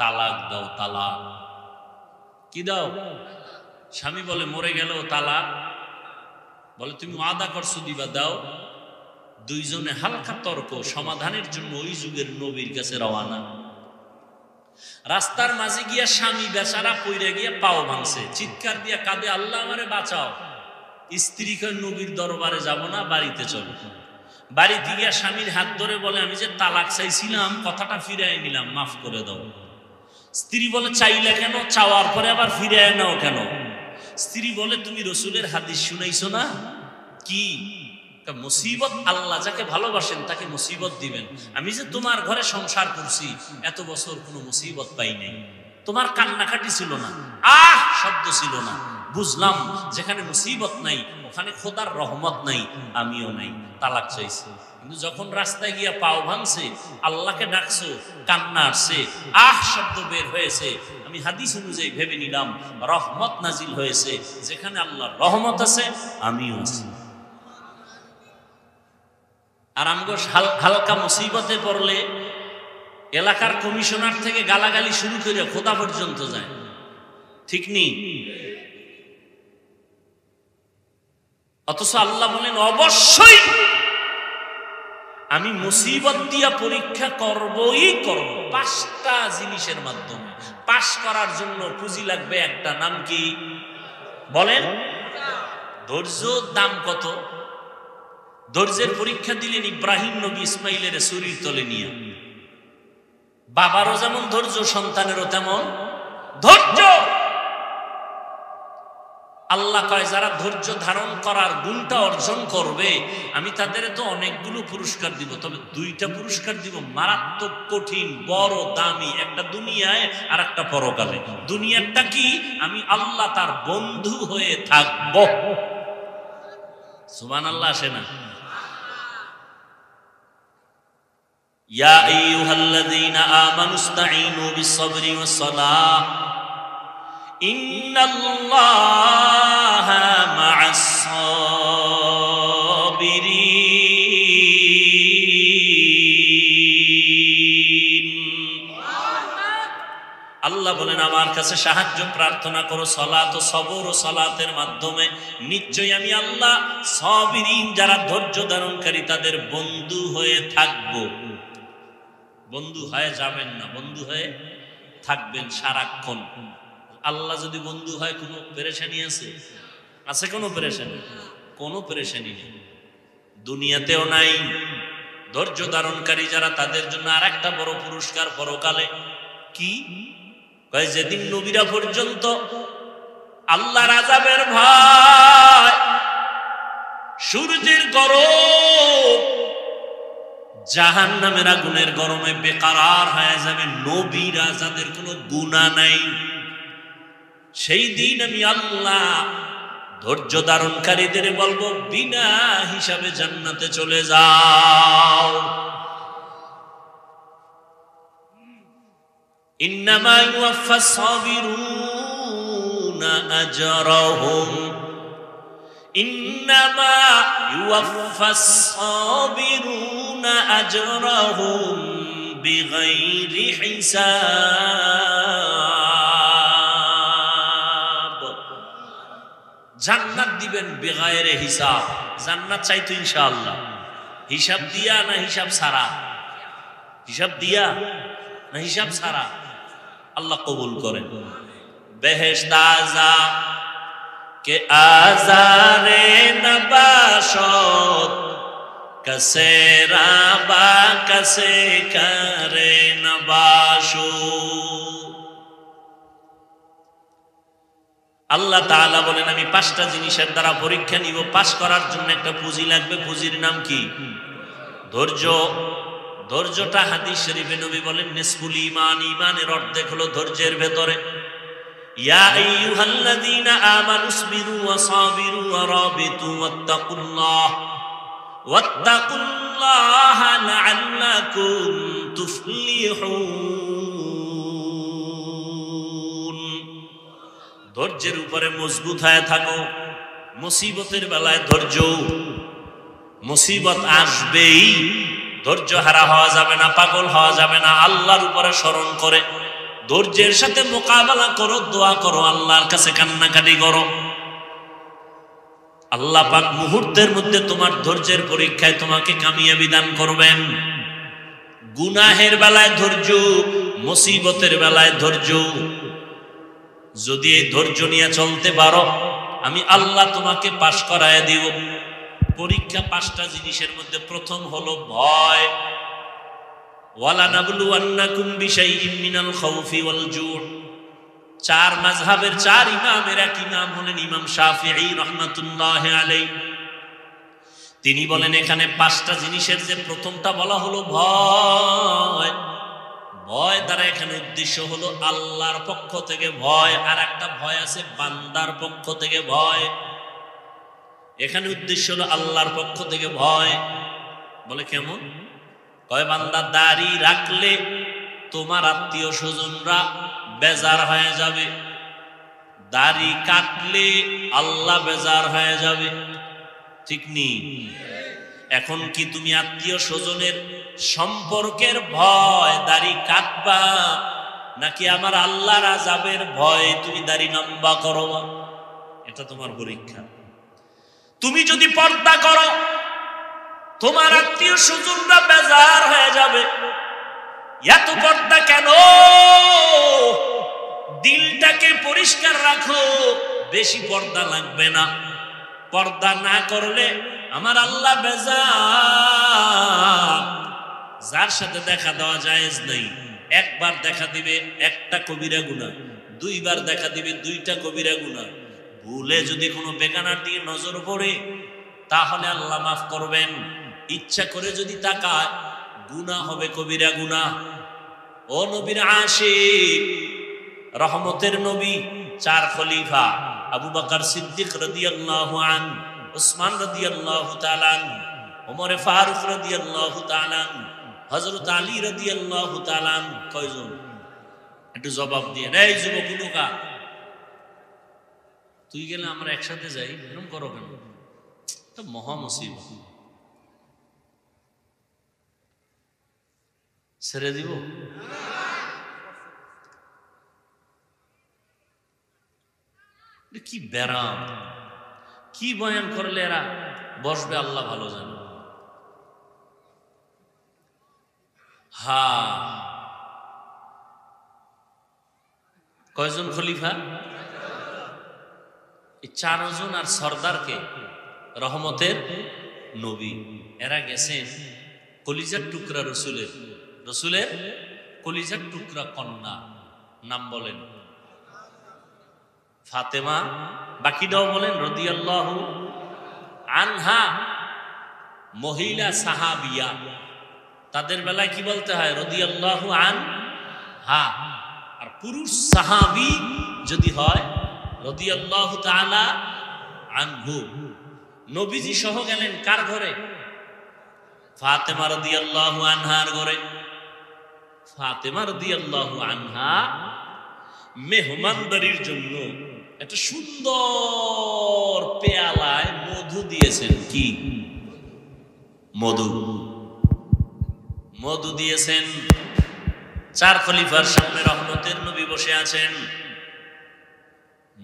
S1: তালাক দাও, তালাক কি দাও? স্বামী বলে মরে গেল তালাক, বলে তুমি ওয়াদা করছো দিবা, দাও। দুইজনে হালকা তর্ক সমাধানের জন্য ওই যুগের নবীর কাছে রওয়ানা। রাস্তার মাঝে গিয়া স্বামী বেচারা পইরা গিয়া পাও ভাঙছে, চিৎকার দিয়া কাঁদে, আল্লাহ আমারে বাঁচাও। স্ত্রী কয় নবীর দরবারে যাব না, বাড়িতে চলো। বাড়িতে গিয়া স্বামীর হাত ধরে বলে আমি যে তালাক চাইছিলাম কথাটা ফিরাই নিলাম, মাফ করে দাও। স্ত্রী বলে চাইলে কেন, চাওয়ার পরে আবার ফিরাই নাও কেন? স্ত্রী বলে তুমি রসুলের হাদিস শুনাইছো না? কি মুসিবত, আল্লাহ যাকে ভালোবাসেন তাকে মুসিবত দিবেন। আমি যে তোমার ঘরে সংসার করছি এত বছর কোনো মুসিবত পাই নাই, তোমার কান্নাকাটি ছিল না, আহ শব্দ ছিল না। বুঝলাম যেখানে মুসিবত নাই ওখানে খোদার রহমত নাই, আমিও নাই, তালাক চাইছি। কিন্তু যখন রাস্তায় গিয়া পাও ভাঙছে, আল্লাহকে ডাকছো, কান্না আসছে, আহ শব্দ বের হয়েছে, আমি হাদিস অনুযায়ী ভেবে নিলাম রহমত নাজিল হয়েছে। যেখানে আল্লাহর রহমত আছে আমিও আছি। আর আমগো হালকা মুসিবতে পড়লে এলাকার কমিশনার থেকে গালাগালি শুরু করে খোদা পর্যন্ত যায়, ঠিক নেই? অথচ আল্লাহ বলেন অবশ্যই আমি মুসিবত দিয়া পরীক্ষা করবই করব, 5টা জিনিসের মাধ্যমে। পাস করার জন্য পুঁজি লাগবে একটা, নাম কি বলেন? ধৈর্য। দাম কত? ধৈর্যের পরীক্ষা দিলেন ইব্রাহিম নবী ইসমাইলের শরীর তলে নিয়ে। বাবারও যেমন ধৈর্য, সন্তানেরও তেমন ধৈর্য। আল্লাহ কয় যারা ধৈর্য ধারণ করার গুণটা অর্জন করবে আমি তাদের তো অনেকগুলো পুরস্কার দিব, তবে 2টা পুরস্কার দিব মারাত্মক কঠিন, বড় দামি, একটা দুনিয়ায় আর একটা পরকালে। দুনিয়ারটা কি? আমি আল্লাহ তার বন্ধু হয়ে থাকব। সুবহানাল্লাহ আসে না? ইয়া আইয়ুহাল্লাযীনা আমানুস্তাঈনু বিস-সাবরি ওয়াস-সালাহ ইন্নাল্লাহা মা'আস-সাবিরিন। আল্লাহ বলেন আমার কাছে সাহায্য প্রার্থনা করো সালাত ও সবর ও সালাতের মাধ্যমে, নিশ্চয়ই আমি আল্লাহ সাবিরিন যারা ধৈর্য ধারণকারী তাদের বন্ধু হয়ে থাকব। বন্ধু হয়ে যাবেন না, বন্ধু হয়ে থাকবেন সারাক্ষণ। আল্লাহ যদি বন্ধু হয় কোনো পেরেশানি আছে? আছে কোনো পেরেশানি? কোনো পেরেশানি নেই, দুনিয়াতেও নাই। ধৈর্য ধারণকারী যারা তাদের জন্য আর একটা বড় পুরস্কার পরকালে। কি? যেদিন নবীরা পর্যন্ত আল্লাহর আযাবের ভয়, সূর্যের গরম, জাহান্নামের আগুনের গরমে বেকারার হয়ে যাবে, নবীরা যাদের কোনো গুনাহ নাই, সেই দিন আমি আল্লাহ ধৈর্য ধারণকারীদের বলবো বিনা হিসাবে জান্নাতে চলে যাও। ইন্নামা ইউওয়াফাস সাবিরুনা আজরাহুম, ইন্নামা ইউওয়াফাস সাবিরুনা আজরাহুম বিগাইরি হিসাব। জান্নাত দিবেন বেগায়েরে হিসাব। জান্নাত চাইতো ইনশাআল্লাহ, হিসাব দিয়া না হিসাব ছাড়া? হিসাব দিয়া না হিসাব ছাড়া? আল্লাহ কবুল করেন। বেহেশত আযা কে আজারে নবাশত কসে রাবা কসে করে নবাশু। আল্লাহ তাআলা বলেন আমি 5টা জিনিসের দ্বারা পরীক্ষা নিব। পাস করার জন্য একটা পুঁজি লাগবে। পুঁজির নাম কি? ধৈর্য। ধৈর্যটা হাদিস শরীফে নবী বলেন নিসফুল ঈমান, ঈমানের অর্ধেক হলো ধৈর্যের ভেতরে। ইয়া আইয়ুহাল্লাযীনা আমানুসবিরু ওয়া সাবিরু ওয়া রাবিতু ওয়াত্তাকুল্লাহা লাআল্লাকুম তুফলিহুন। ধৈর্যের উপরে মজবুত হয়ে থাকো। মুসিবতের বেলায় ধৈর্য, মুসিবত আসবেই, ধৈর্য হারা হওয়া যাবে না, পাগল হওয়া যাবে না। আল্লাহর উপরে স্মরণ করে ধৈর্যের সাথে মোকাবেলা করো, দোয়া করো, আল্লাহর কাছে কান্নাকাটি করো। আল্লাহ পাক মুহূর্তের মধ্যে তোমার ধৈর্যের পরীক্ষায় তোমাকে কামিয়াবি দান করবেন। গুনাহের বেলায় ধৈর্য, মুসিবতের বেলায় ধৈর্য। যদি এই ধৈর্য নিয়ে চলতে পারো, আমি আল্লাহ তোমাকে পাশ করায় দিব। পরীক্ষা 5টা জিনিসের মধ্যে প্রথম হলো ভয়। ওয়ালা নাবলুওয়ান্নাকুম বিশাইইম মিনাল খাউফি ওয়াল জু'। 4 মাযহাবের 4 ইমামের এক ইমাম হলেন ইমাম শাফিঈ রাহমাতুল্লাহি আলাইহি। তিনি বলেন এখানে 5টা জিনিসের যে প্রথমটা বলা হলো ভয়। ভয় দ্বারা এখানে উদ্দেশ্য হলো আল্লাহর পক্ষ থেকে ভয়, আর একটা ভয় আছে বান্দার পক্ষ থেকে ভয়। এখানে উদ্দেশ্য হলো আল্লাহর পক্ষ থেকে ভয়। বলে কেমন? কয় বান্দা দাড়ি রাখলে তোমার আত্মীয় স্বজনরা বেজার হয়ে যাবে, দাড়ি কাটলে আল্লাহ বেজার হয়ে যাবে। ঠিক নেই? এখন কি তুমি আত্মীয় স্বজনের সম্পর্কের ভয় দাড়ি কাটবা, নাকি আমার আল্লাহর আযাবের ভয় তুমি দাড়ি লম্বা করবা? এটা তোমার পরীক্ষা। তুমি যদি পর্দা করো, তোমার আত্মীয় স্বজনরা বেজার হয়ে যাবে। এত পর্দা কেন? দিলটাকে পরিষ্কার রাখো, বেশি পর্দা লাগবে না। পর্দা না করলে আমার আল্লাহ বেজার। যার সাথে দেখা দেওয়া জায়েজ নেই। একবার দেখা দিবে একটা কবিরা গুনাহ, 2বার দেখা দিবে 2টা কবিরা গুনাহ। ভুলে যদি কোনো বেগানার দিকে নজর পড়ে তাহলে আল্লাহ মাফ করবেন। ইচ্ছা করে যদি তাকায় গুনাহ হবে কবিরা গুনাহ। ও নবীর আশিক, রহমতের নবী, 4 খলিফা আবু বকর সিদ্দিক রাদিয়াল্লাহু আনহু, উসমান রাদিয়াল্লাহু তাআলা আনহু, ওমর ফারুক রাদিয়াল্লাহু তাআলা আনহু, হযরত আলী রাদিয়াল্লাহু তাআলা আনহু। কয়জন? একটু জবাব দিয়ে। এই যুবক লোকা, তুই গেলে আমরা একসাথে যাই, এরকম করো কেন? এটা মহা মুসিবত। ছেড়ে দিব? কি ব্যারাম, কি বয়ান করলে এরা বসবে আল্লাহ ভালো জানে। কয়জন খলিফা? 4 জন। আর সর্দারকে রহমতের নবী, এরা গেছেন কলিজার টুকরা রসুলের, রসুলের কলিজার টুকরা কন্যা। নাম বলেন ফাতেমা। বাকিটাও বলেন রাদিয়াল্লাহু আনহা। মহিলা সাহাবিয়া, তাদের বেলায় কি বলতে হয়? রাদিয়াল্লাহু আনহা। আর পুরুষ সাহাবী যদি হয় রাদিয়াল্লাহু তাআলা আনহু। নবীজি সহ গেলেন কার ঘরে? ফাতেমা রাদিয়াল্লাহু আনহার ঘরে। ফাতেমা রাদিয়াল্লাহু আনহা মেহমানদারির জন্য একটা সুন্দর পেয়ালায় মধু দিয়েছেন। কি মধু? মধু দিয়েছেন। 4 খলিফার সামনে রহমতের নবী বসে আছেন।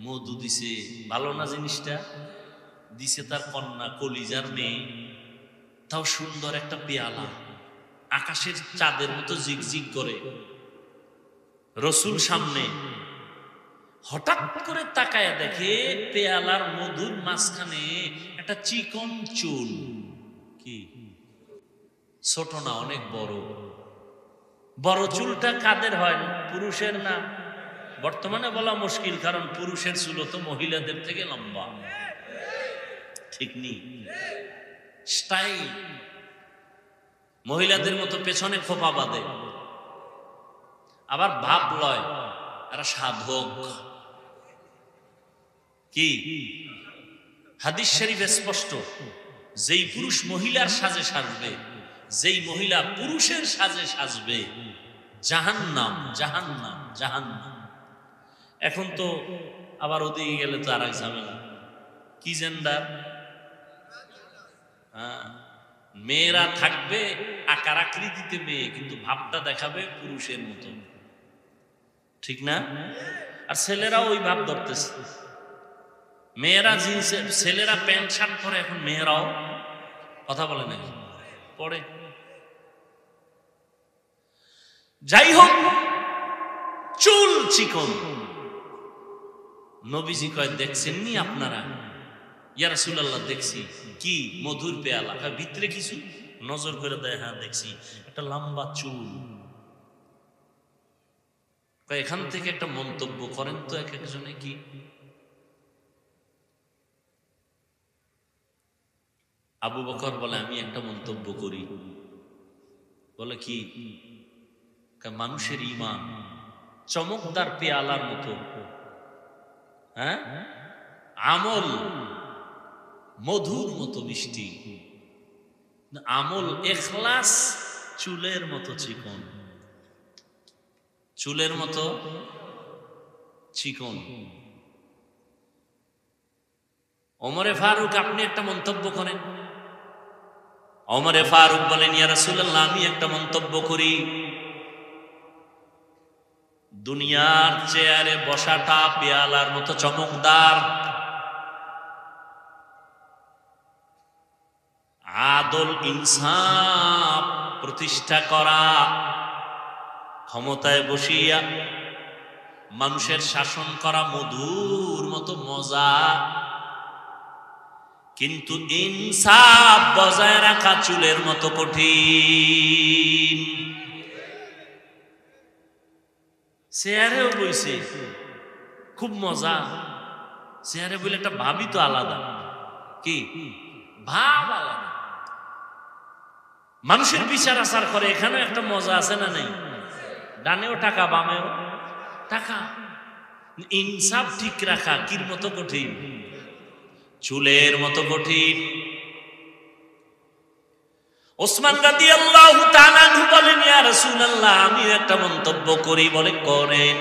S1: মধু দিছে, ভালো না জিনিসটা? দিছে তার কন্যা, কলিজার মেয়ে, তাও সুন্দর একটা পেয়ালা, আকাশের চাঁদের মতো জিগজিগ করে। রসুল সামনে, হঠাৎ করে তাকায়া দেখে পেয়ালার মধুর মাঝখানে একটা চিকন চুল। কি ছোট না, অনেক বড়। বড় চুলটা কাদের হয়? পুরুষের না? বর্তমানে বলা মুশকিল, কারণ পুরুষের চুল তো মহিলাদের থেকে লম্বা, ঠিক নেই? স্টাইল মহিলাদের মতো পেছনে খোপা বাঁধে, আবার ভাব লয়, আর সাধক। কি হাদিস শরীফে স্পষ্ট, যেই পুরুষ মহিলার সাজে সাজবে, যেই মহিলা পুরুষের সাজে সাজবে, জাহান্নাম, জাহান্নাম, জাহান্নাম। এখন তো আবার ওদিকে গেলে তো আর এক ঝামেলা। কি জেন্ডার? মেয়েরা থাকবে আকার আকৃতিতে মেয়ে, কিন্তু ভাবটা দেখাবে পুরুষের মতো, ঠিক না? আর ছেলেরাও ওই ভাব ধরতেছে। মেয়েরা জিন্সের, ছেলেরা প্যান্ট শার্ট পরে, এখন মেয়েরাও, কথা বলে নাকি, পরে। যাই হোক, চুল চিকন। নবীজি কয়, দেখছেননি আপনারা? ইয়া রাসূলুল্লাহ, দেখছি। কি? মধুর পেয়ালা। ভিতরে কিছু? নজর করে দেয়, হ্যাঁ দেখছি, একটা লম্বা চুল। এখান থেকে একটা মন্তব্য করেন তো এক একজনে। কি? আবু বকর বলে, আমি একটা মন্তব্য করি। বলে কি? মানুষের ঈমান চমকদার পেয়ালার মতো, হ্যাঁ, আমল মধুর মতো মিষ্টি, আমল ইখলাস চুলের মতো চিকন, চুলের মতো চিকন। ওমরে ফারুক, আপনি একটা মন্তব্য করেন। ওমরে ফারুক বলেন, ইয়া রাসূলুল্লাহ, আমি একটা মন্তব্য করি। দুনিয়ার চেয়ারে বসাটা পেয়ালার মতো চমকদার, আদল ইনসাফ প্রতিষ্ঠা করা, ক্ষমতায় বসিয়া মানুষের শাসন করা মধুর মতো মজা, কিন্তু ইনসাফ বজায় রাখা চুলের মতো কঠিন। চেয়ারেও বইছে, খুব মজা। চেয়ারে বলে একটা ভাবই তো আলাদা। কি ভাব? আলাদা। মানুষের বিচার আচার করে, এখানেও একটা মজা আছে না নেই? ডানেও টাকা, বামেও টাকা। ইনসাফ ঠিক রাখা কির মতো কঠিন? চুলের মতো কঠিন। ওসমান রাদিয়াল্লাহু তাআলা আনহু বলেন, ইয়া রাসূলুল্লাহ, আমি একটা মন্তব্য করি। বলে, করেন।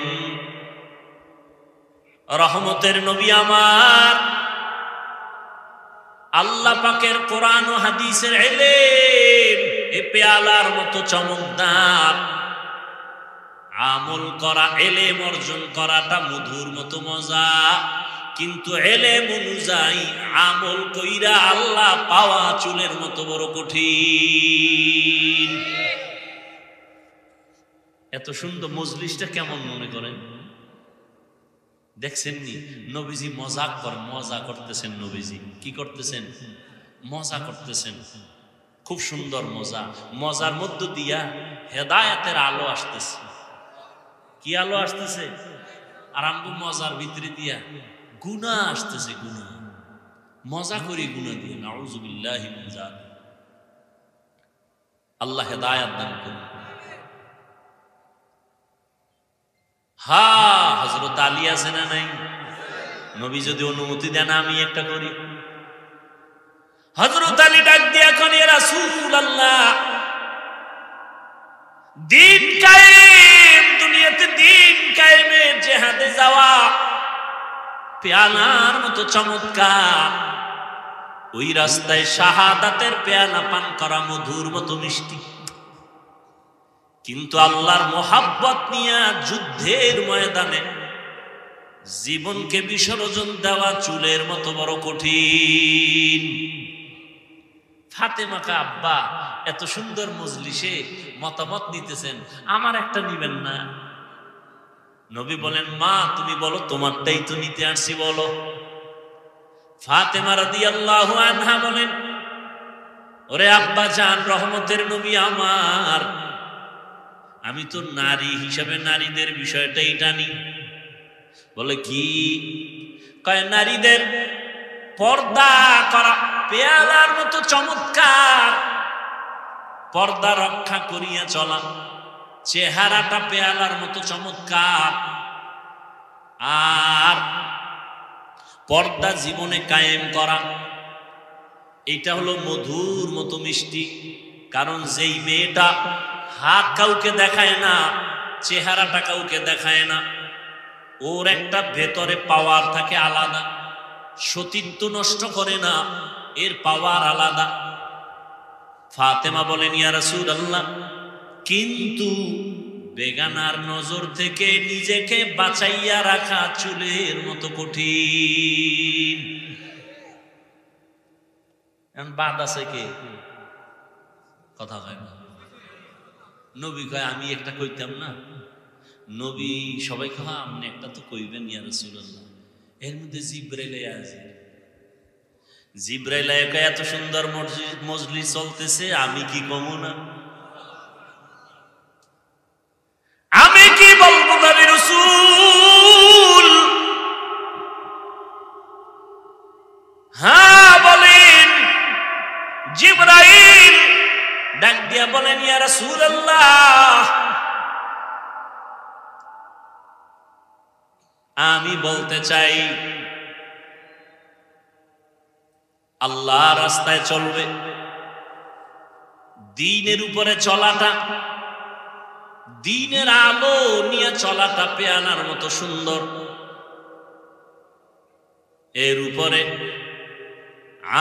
S1: রহমতের নবী আমার, আল্লাহ পাকের কোরআন ও হাদিসের ইলম এ পেয়ালার মতো চমকদার, আমল করা, ইলম অর্জন করাটা মধুর মতো মজা, কিন্তু ইলম অনুযায়ী আমল কইরা আল্লাহ পাওয়া চুলের মতো বড় কঠিন। এত সুন্দর মজলিসটা কেমন মনে করেন? দেখছেন নি? নবীজি মজাক করেন, মজা করতেছেন। নবীজি কি করতেছেন? মজা করতেছেন। খুব সুন্দর মজা। মজার মধ্য দিয়া হেদায়েতের আলো আসতেছে। কি আলো আসতেছে? আর আমগো মজার ভিতরে দিয়া গুনাহ আসতেছে। গুনাহ, মজা করি গুনাহ দিয়ে। নাউযুবিল্লাহি মিন যালিক। আল্লাহ হেদায়েত দান করুন। হ্যাঁ, হযরত আলী আছে না নাই? নবী যদি অনুমতি দেন আমি একটা করি। হযরত আলী ডাক দিয়ে এখন, ইয়া রাসূলুল্লাহ, দিন কায়েম, দুনিয়াতে দিন কায়েমের জিহাদে যাওয়া পেয়ালার মতো চমৎকার, ওই রাস্তায় শাহাদাতের পেয়ালা পান করা মধুর মতো মিষ্টি, কিন্তু আল্লাহর মোহাব্বত নিয়ে যুদ্ধের ময়দানে জীবনকে বিসর্জন দেওয়া চুলের মতো বড় কঠিন। ফাতেমাকে আব্বা এত সুন্দর মজলিসে মতামত নিতেছেন, আমার একটা নিবেন না? নবী বলেন, মা তুমি বলো, তোমারটাই তো নিতে আসছি, বলো। ফাতেমা রাদিয়াল্লাহু আনহা বলেন, ওরে আব্বা জান, রহমতের নবী আমার, আমি তো নারী হিসাবে নারীদের বিষয়টাই জানি। বলে কি? কয় নারীদের পর্দা করা পেয়ালার মতো চমৎকার, পর্দা রক্ষা করিয়া চলা, চেহারাটা পেয়ালার মতো চমৎকার, আর পর্দা জীবনে কায়েম করা, এটা হলো মধুর মতো মিষ্টি। কারণ যেই মেয়েটা হাত কাউকে দেখায় না, চেহারাটা কাউকে দেখায় না, ওর একটা ভেতরে পাওয়ার থাকে আলাদা, সতীত্ব নষ্ট করে না, এর পাওয়ার আলাদা। ফাতেমা বলেন, ইয়া রাসূলুল্লাহ, কিন্তু বেগানার নজর থেকে নিজেকে বাঁচাইয়া রাখা চুলের মতো কঠিন। বাদ আছে কে? কথা কয় না। নবী কয়, আমি একটা কইতাম না? নবী সবাই কয়, আপনি একটা তো কইবেন ইয়া রাসূলুল্লাহ। এর মধ্যে জিবরাইল আছে। জিবরাইল কয়, এত সুন্দর মজলিস চলতেছে, আমি কি কমু না? আমি কি বলবো নবী রাসূল? হ্যাঁ বলেন। জিবরাইল ডাক দিয়া বলেন, ইয়া রাসূলুল্লাহ, আমি বলতে চাই, আল্লাহ রাস্তায় চলবে, দ্বীনের উপরে চলাটা, দ্বীনের আলো নিয়ে চলাটা পেয়ালার মতো সুন্দর, এর উপরে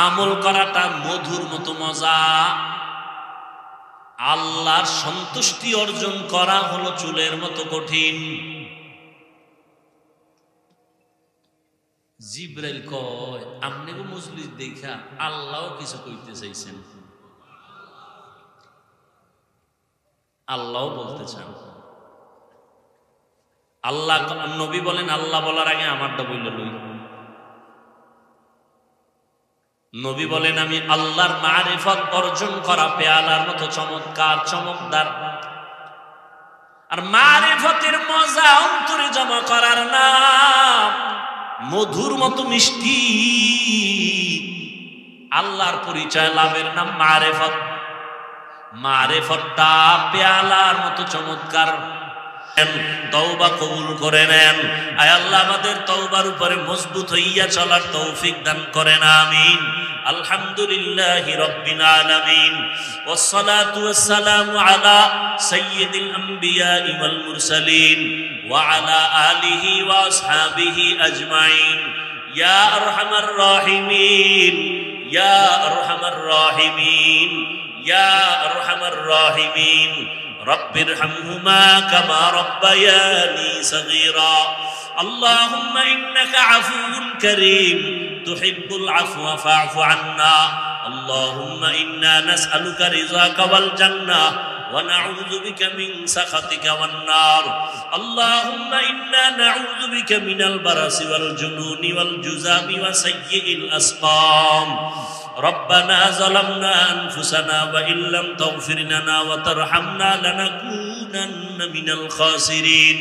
S1: আমল করাটা মধুর মতো মজা, আল্লাহর সন্তুষ্টি অর্জন করা হলো চুলের মতো কঠিন। জিবরাইল কয়, আপনি গো মজলিস দেখা আল্লাহও কিছু কইতে চাইছেন, আল্লাহও বলতে চান। আল্লাহ, নবী বলেন, আল্লাহ বলার আগে আমারটা বললে লই। নবী বলেন, আমি আল্লাহর মারিফত অর্জন করা পেয়ালার মতো চমৎকার, চমকদার। আর মারিফতের মজা অন্তরে জমা করার নাম মধুর মতো মিষ্টি। আল্লাহর পরিচয় লাভের নাম মারিফত। মারিফতটা পেয়ালার মতো চমৎকার। তওবা কবুল করে নেন। আয় আল্লাহ, আমাদের তওবার উপরে মজবুত হইয়া চলার তৌফিক দান করেন, আমিন। আলহামদুলিল্লাহি রাব্বিল আলামিন, ওয়াসসালাতু ওয়াসসালামু আলা সাইয়্যিদিল আমবিয়া ওয়াল মুরসালিন ওয়া আলা আলিহি ওয়া আসহাবিহি আজমাইন। ইয়া আরহামার রাহিমিন, ইয়া আরহামার রাহিমিন, ইয়া আরহামার রাহিমিন। رب ارحمهما كما ربياني صغيرا. اللهم إنك عفو كريم تحب العفو فاعف عنا. اللهم إنا نسألك رضاك والجنة ونعوذ بك من سخطك والنار. اللهم إنا نعوذ بك من البرص والجنون والجذام وسيء الأسقام. ربنا ظلمنا أنفسنا وإن لم تغفر لنا وترحمنا لنكونن من الخاسرين.